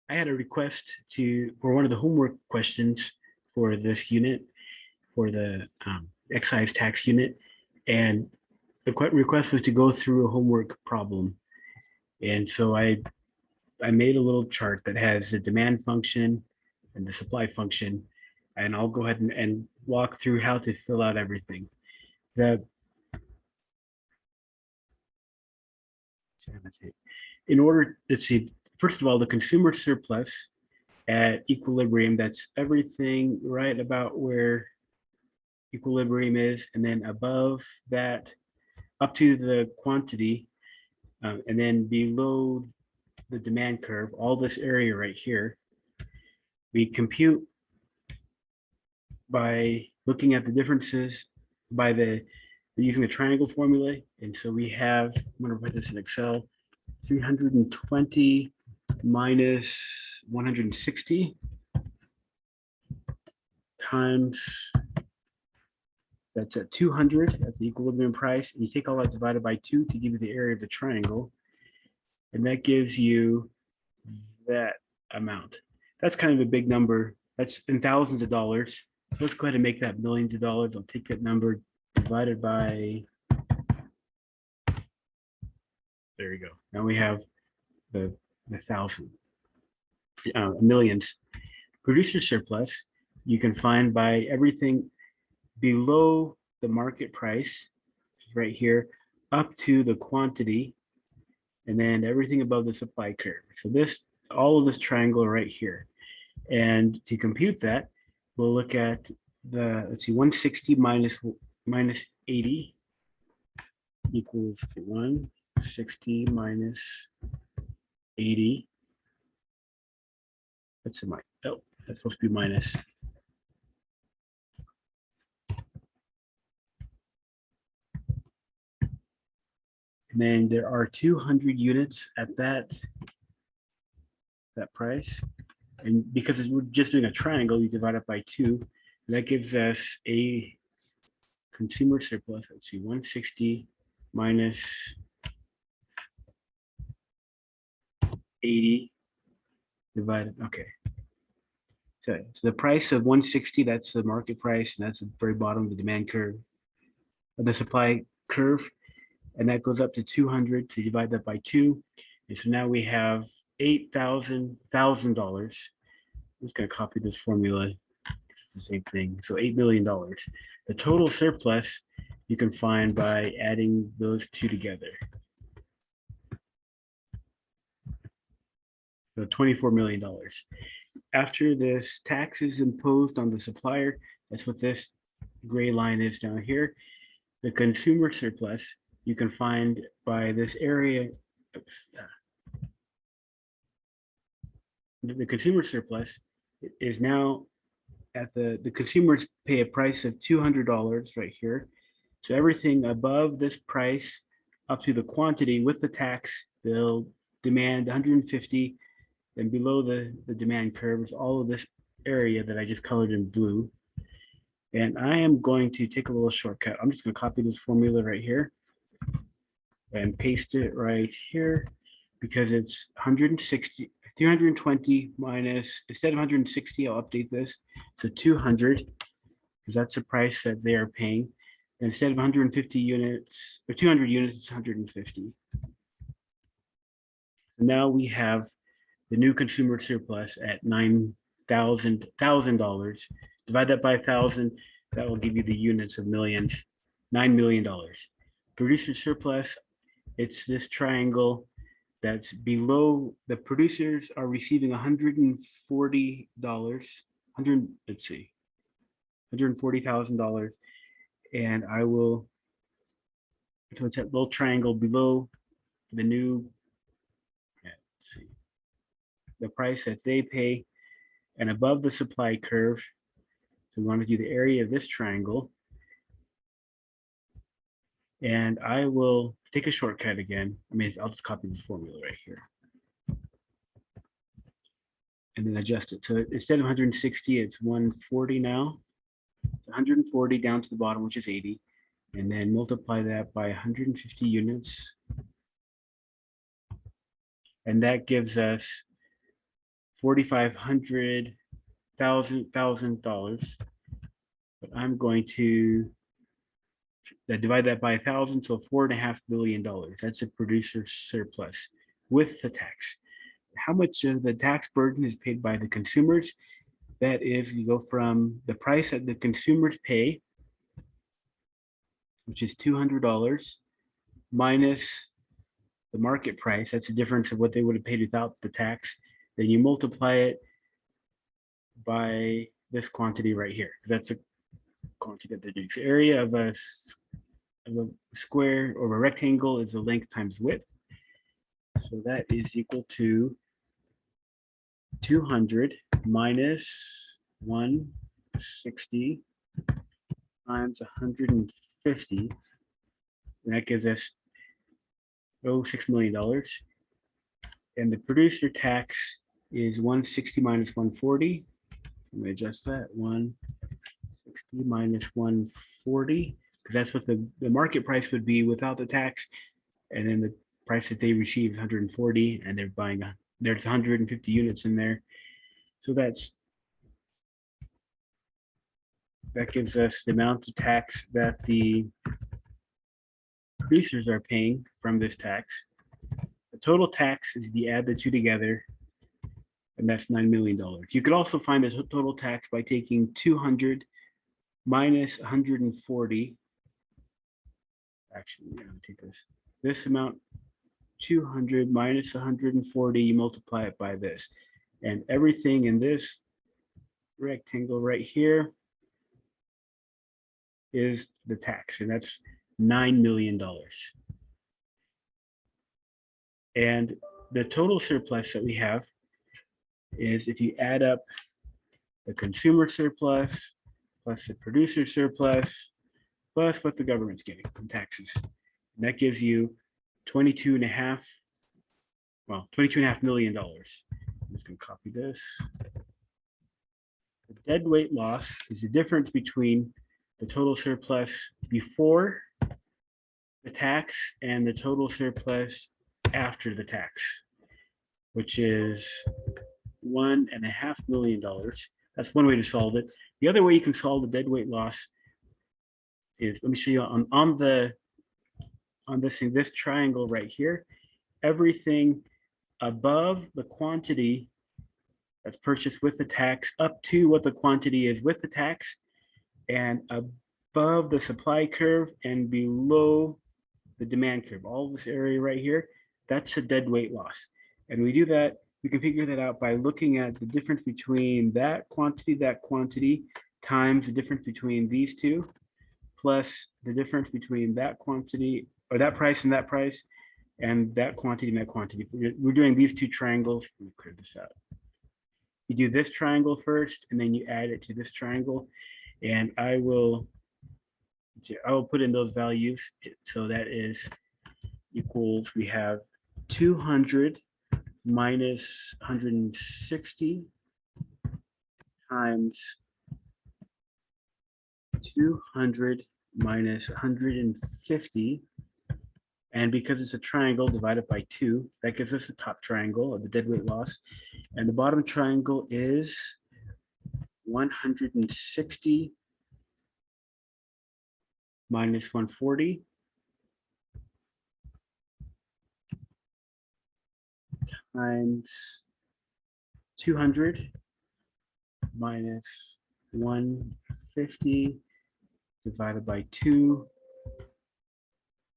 I had a request for one of the homework questions for this unit, for the excise tax unit. And the request was to go through a homework problem. And so I made a little chart that has the demand function and the supply function. And I'll go ahead and walk through how to fill out everything. In order, let's see, first of all, the consumer surplus at equilibrium, that's everything right about where equilibrium is, and then above that, up to the quantity, and then below the demand curve, all this area right here, we compute by looking at the differences by using the triangle formula. And so we have, I'm going to write this in Excel, 320 minus 160 times, that's at 200 at the equilibrium price. And you take all that divided by 2 to give you the area of the triangle. And that gives you that amount. That's kind of a big number. That's in thousands of dollars. So let's go ahead and make that millions of dollars. I'll take that number divided by, there you go. Now we have the thousand, millions. Producer surplus, you can find by everything below the market price, right here, up to the quantity, and then everything above the supply curve. So all of this triangle right here. And to compute that, we'll look at let's see, 160 minus 80 equals 160 minus 80. That's that's supposed to be minus. And then there are 200 units at that price. And because we're just doing a triangle, you divide it by 2. And that gives us a consumer surplus. Let's see, 160 minus 80 divided, okay. So the price of 160, that's the market price, and that's the very bottom of the demand curve, of the supply curve. And that goes up to 200, so you divide that by 2. And so now we have $8,000. I'm just going to copy this formula. It's the same thing. So $8 million. The total surplus you can find by adding those two together. So $24 million. After this tax is imposed on the supplier, that's what this gray line is down here. The consumer surplus you can find by this area. The consumer surplus is now at the consumers pay a price of $200 right here. So everything above this price up to the quantity with the tax, they'll demand 150. And below the demand curve is all of this area that I just colored in blue. And I am going to take a little shortcut. I'm just going to copy this formula right here and paste it right here, because it's 160, 320 minus, instead of 160, I'll update this to 200, because that's the price that they are paying. And instead of 150 units or 200 units, it's 150. So now we have the new consumer surplus at $9,000. Divide that by 1,000, that will give you the units of millions, $9 million. Producer surplus, it's this triangle that's below. The producers are receiving $140, let's see, $140,000. And I will, so it's that little triangle below the new, let's see, the price that they pay, and above the supply curve. So we want to do the area of this triangle. And I will take a shortcut again. I mean, I'll just copy this formula right here. And then adjust it. So instead of 160, it's 140 now. 140 down to the bottom, which is 80. And then multiply that by 150 units. And that gives us $4,500,000. But I'm going to divide that by 1,000, so $4.5 billion. That's a producer surplus with the tax. How much of the tax burden is paid by the consumers? That is, you go from the price that the consumers pay, which is $200, minus the market price. That's the difference of what they would have paid without the tax. Then you multiply it by this quantity right here. That's a quantity that they're doing. So area of a square or a rectangle is the length times width. So that is equal to 200 minus 160 times 150. And that gives us $6 million. And the producer tax is 160 minus 140. I'm going to adjust that. 160 minus 140, because that's what the market price would be without the tax. And then the price that they receive is 140, and they're buying, there's 150 units in there. So that gives us the amount of tax that the producers are paying from this tax. The total tax is you add the two together, and that's $9 million. You could also find the total tax by taking 200 minus 140. Actually, I'm gonna take this amount, 200 minus 140, you multiply it by this. And everything in this rectangle right here is the tax, and that's $9 million. And the total surplus that we have is, if you add up the consumer surplus plus the producer surplus plus what the government's getting from taxes, and that gives you $22.5 million. I'm just going to copy this. The deadweight loss is the difference between the total surplus before the tax and the total surplus after the tax, which is $1.5 million. That's one way to solve it. The other way you can solve the deadweight loss is, let me show you on this thing, this triangle right here. Everything above the quantity that's purchased with the tax up to what the quantity is with the tax, and above the supply curve and below the demand curve, all this area right here, that's a deadweight loss. And we do that, we can figure that out by looking at the difference between that quantity times the difference between these two, plus the difference between that quantity, or that price and that price, and that quantity and that quantity. We're doing these two triangles. Let me clear this out. You do this triangle first, and then you add it to this triangle. And I will put in those values. So that is equals, we have 200 minus 160 times 200 minus 150. And because it's a triangle, divided by 2, that gives us the top triangle of the deadweight loss. And the bottom triangle is 160 minus 140 times 200 minus 150 divided by 2.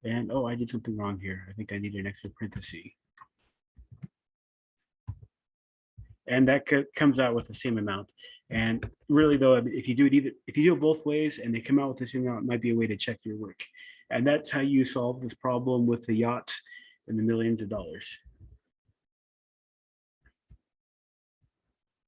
And I did something wrong here. I think I need an extra parenthesis. And that comes out with the same amount. And really, though, if you do it both ways and they come out with the same amount, it might be a way to check your work. And that's how you solve this problem with the yachts and the millions of dollars.